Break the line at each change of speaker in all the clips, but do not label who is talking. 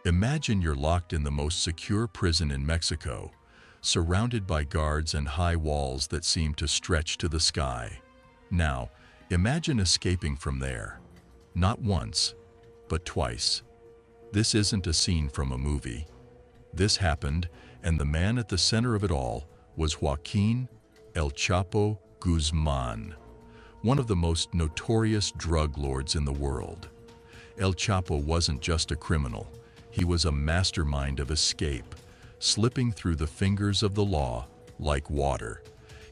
Imagine you're locked in the most secure prison in Mexico, surrounded by guards and high walls that seem to stretch to the sky. Now, imagine escaping from there. Not once, but twice. This isn't a scene from a movie. This happened, and the man at the center of it all was Joaquín El Chapo Guzmán, one of the most notorious drug lords in the world. El Chapo wasn't just a criminal. He was a mastermind of escape, slipping through the fingers of the law like water.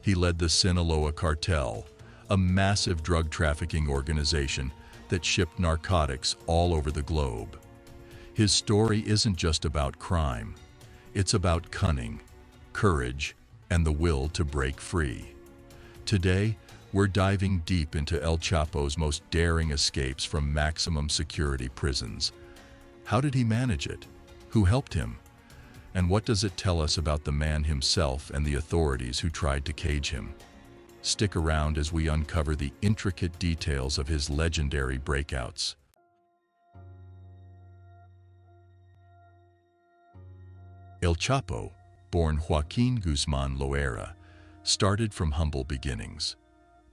He led the Sinaloa cartel, a massive drug trafficking organization that shipped narcotics all over the globe. His story isn't just about crime. It's about cunning, courage, and the will to break free. Today, we're diving deep into El Chapo's most daring escapes from maximum security prisons. How did he manage it? Who helped him? And what does it tell us about the man himself and the authorities who tried to cage him? Stick around as we uncover the intricate details of his legendary breakouts. El Chapo, born Joaquín Guzmán Loera, started from humble beginnings.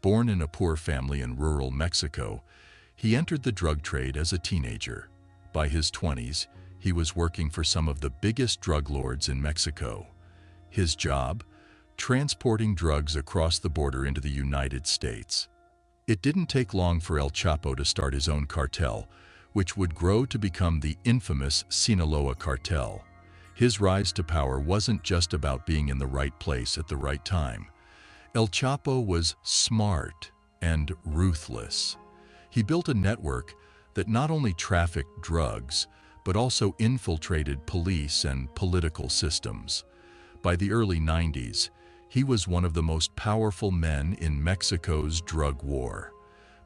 Born in a poor family in rural Mexico, he entered the drug trade as a teenager. By his 20s, he was working for some of the biggest drug lords in Mexico. His job? Transporting drugs across the border into the United States. It didn't take long for El Chapo to start his own cartel, which would grow to become the infamous Sinaloa cartel. His rise to power wasn't just about being in the right place at the right time. El Chapo was smart and ruthless. He built a network that not only trafficked drugs, but also infiltrated police and political systems. By the early 90s, he was one of the most powerful men in Mexico's drug war.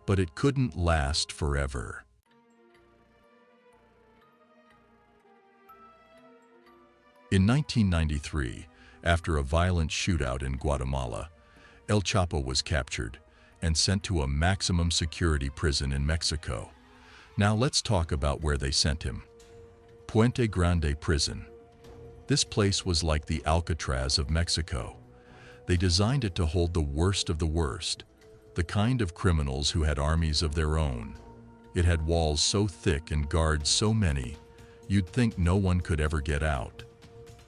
But it couldn't last forever. In 1993, after a violent shootout in Guatemala, El Chapo was captured and sent to a maximum security prison in Mexico. Now let's talk about where they sent him. Puente Grande Prison. This place was like the Alcatraz of Mexico. They designed it to hold the worst of the worst, the kind of criminals who had armies of their own. It had walls so thick and guards so many, you'd think no one could ever get out.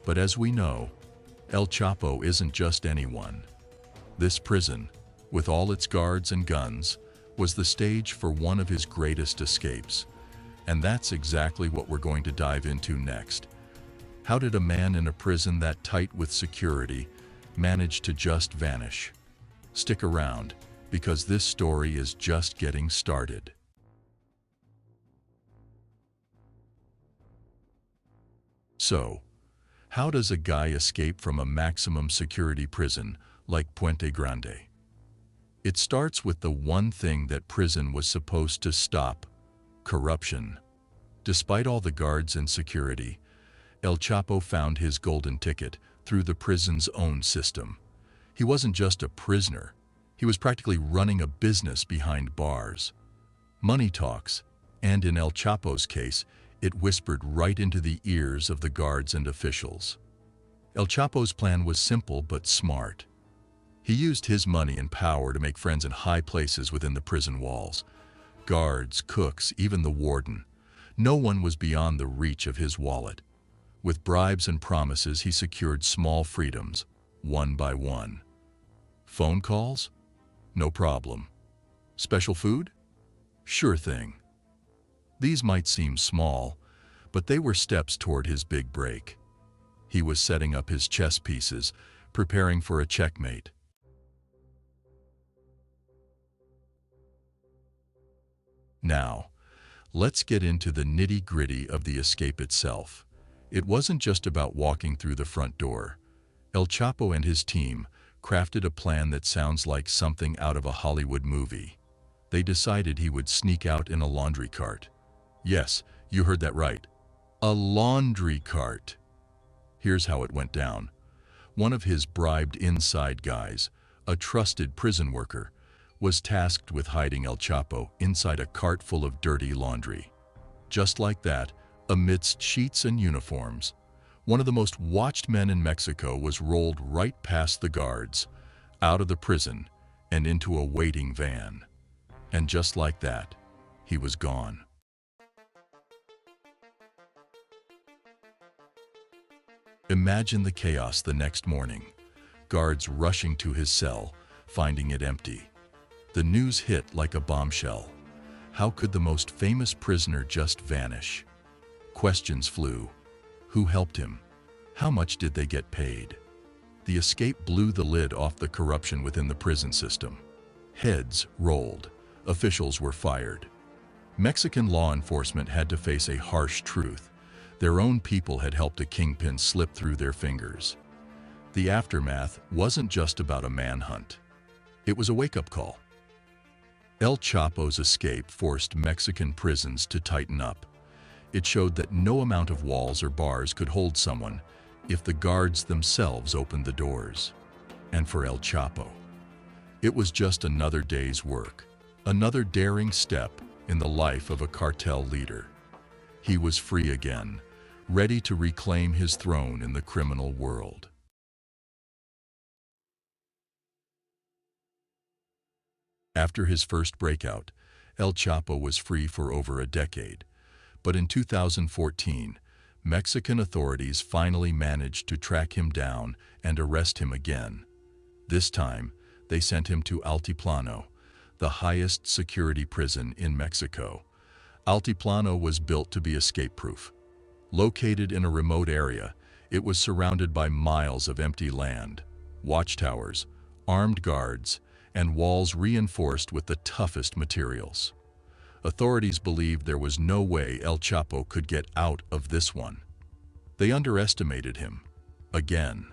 But as we know, El Chapo isn't just anyone. This prison, with all its guards and guns, was the stage for one of his greatest escapes. And that's exactly what we're going to dive into next. How did a man in a prison that tight with security manage to just vanish? Stick around, because this story is just getting started. So, how does a guy escape from a maximum security prison like Puente Grande? It starts with the one thing that prison was supposed to stop: corruption. Despite all the guards and security, El Chapo found his golden ticket through the prison's own system. He wasn't just a prisoner, he was practically running a business behind bars. Money talks, and in El Chapo's case, it whispered right into the ears of the guards and officials. El Chapo's plan was simple but smart. He used his money and power to make friends in high places within the prison walls. Guards, cooks, even the warden. No one was beyond the reach of his wallet. With bribes and promises, he secured small freedoms, one by one. Phone calls? No problem. Special food? Sure thing. These might seem small, but they were steps toward his big break. He was setting up his chess pieces, preparing for a checkmate. Now, let's get into the nitty-gritty of the escape itself. It wasn't just about walking through the front door. El Chapo and his team crafted a plan that sounds like something out of a Hollywood movie. They decided he would sneak out in a laundry cart. Yes, you heard that right. A laundry cart. Here's how it went down. One of his bribed inside guys, a trusted prison worker, was tasked with hiding El Chapo inside a cart full of dirty laundry. Just like that, Amidst sheets and uniforms, one of the most watched men in Mexico was rolled right past the guards, out of the prison, and into a waiting van. And just like that, he was gone. Imagine the chaos the next morning. Guards rushing to his cell, finding it empty. The news hit like a bombshell. How could the most famous prisoner just vanish? Questions flew. Who helped him? How much did they get paid? The escape blew the lid off the corruption within the prison system. Heads rolled. Officials were fired. Mexican law enforcement had to face a harsh truth. Their own people had helped a kingpin slip through their fingers. The aftermath wasn't just about a manhunt. It was a wake-up call. El Chapo's escape forced Mexican prisons to tighten up. It showed that no amount of walls or bars could hold someone if the guards themselves opened the doors. And for El Chapo, it was just another day's work, another daring step in the life of a cartel leader. He was free again, ready to reclaim his throne in the criminal world. After his first breakout, El Chapo was free for over a decade. But in 2014, Mexican authorities finally managed to track him down and arrest him again. This time, they sent him to Altiplano, the highest security prison in Mexico. Altiplano was built to be escape-proof. Located in a remote area, it was surrounded by miles of empty land, watchtowers, armed guards, and walls reinforced with the toughest materials. Authorities believed there was no way El Chapo could get out of this one. They underestimated him. Again.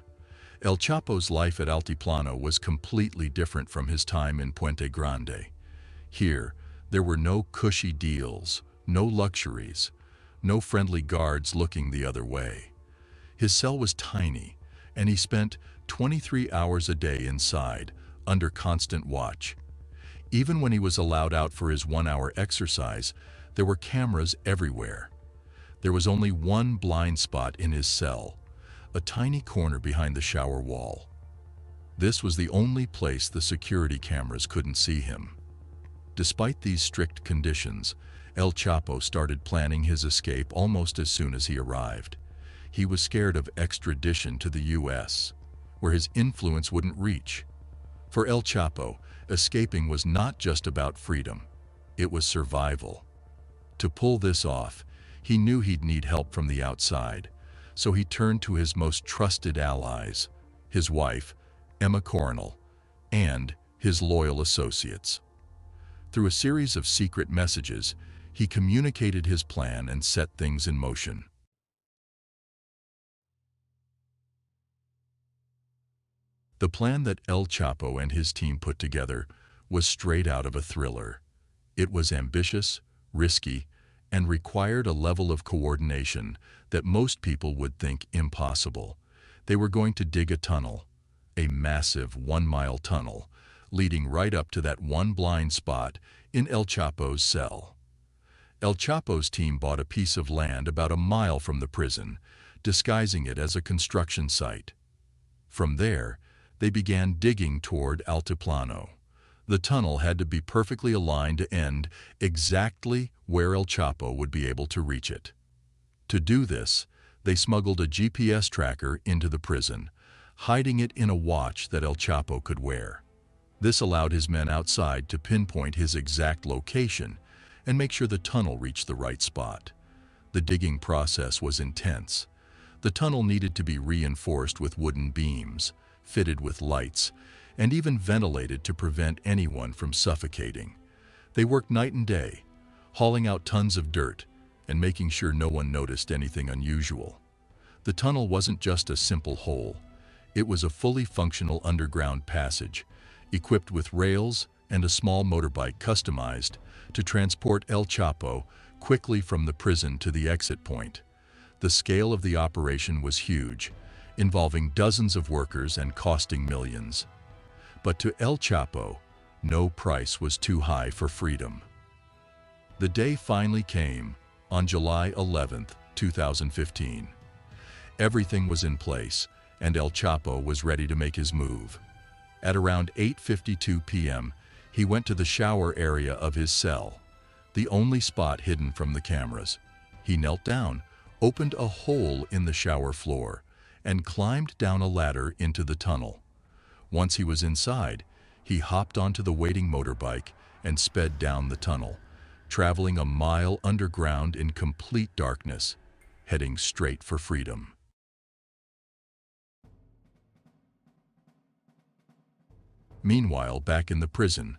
El Chapo's life at Altiplano was completely different from his time in Puente Grande. Here, there were no cushy deals, no luxuries, no friendly guards looking the other way. His cell was tiny, and he spent 23 hours a day inside, under constant watch. Even when he was allowed out for his 1-hour exercise, there were cameras everywhere. There was only one blind spot in his cell, a tiny corner behind the shower wall. This was the only place the security cameras couldn't see him. Despite these strict conditions, El Chapo started planning his escape almost as soon as he arrived. He was scared of extradition to the U.S., where his influence wouldn't reach. For El Chapo, escaping was not just about freedom, it was survival. To pull this off, he knew he'd need help from the outside, so he turned to his most trusted allies, his wife, Emma Coronel, and his loyal associates. Through a series of secret messages, he communicated his plan and set things in motion. The plan that El Chapo and his team put together was straight out of a thriller. It was ambitious, risky, and required a level of coordination that most people would think impossible. They were going to dig a tunnel, a massive 1-mile tunnel, leading right up to that one blind spot in El Chapo's cell. El Chapo's team bought a piece of land about a mile from the prison, disguising it as a construction site. From there, they began digging toward Altiplano. The tunnel had to be perfectly aligned to end exactly where El Chapo would be able to reach it. To do this, they smuggled a GPS tracker into the prison, hiding it in a watch that El Chapo could wear. This allowed his men outside to pinpoint his exact location and make sure the tunnel reached the right spot. The digging process was intense. The tunnel needed to be reinforced with wooden beams, fitted with lights, and even ventilated to prevent anyone from suffocating. They worked night and day, hauling out tons of dirt and making sure no one noticed anything unusual. The tunnel wasn't just a simple hole. It was a fully functional underground passage, equipped with rails and a small motorbike customized to transport El Chapo quickly from the prison to the exit point. The scale of the operation was huge, involving dozens of workers and costing millions. But to El Chapo, no price was too high for freedom. The day finally came, on July 11th, 2015. Everything was in place, and El Chapo was ready to make his move. At around 8:52 p.m., he went to the shower area of his cell, the only spot hidden from the cameras. He knelt down, opened a hole in the shower floor, and climbed down a ladder into the tunnel. Once he was inside, he hopped onto the waiting motorbike and sped down the tunnel, traveling a mile underground in complete darkness, heading straight for freedom. Meanwhile, back in the prison,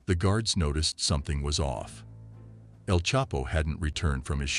the guards noticed something was off. El Chapo hadn't returned from his